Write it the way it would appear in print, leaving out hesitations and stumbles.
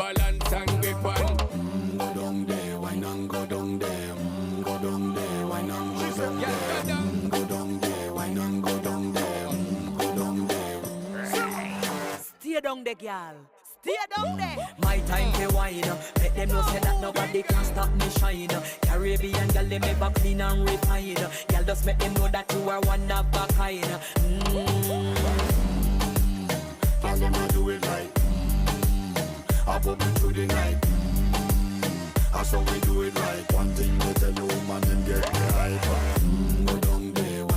balance and grip on. Go down there, wine and go down there. Go down there, wine and go down there. Go down there, wine and go down there. Go down there. Stay down there, girl. Stay down there. My time to wine. Let them know say that nobody can stop me shine. Caribbean girl, they make up clean and refine. Girl, just make them know that you are one of a kind. Girl, them a do it right. I bubble through the night. That's how we do it right. One thing they tell you, woman, them get the hype.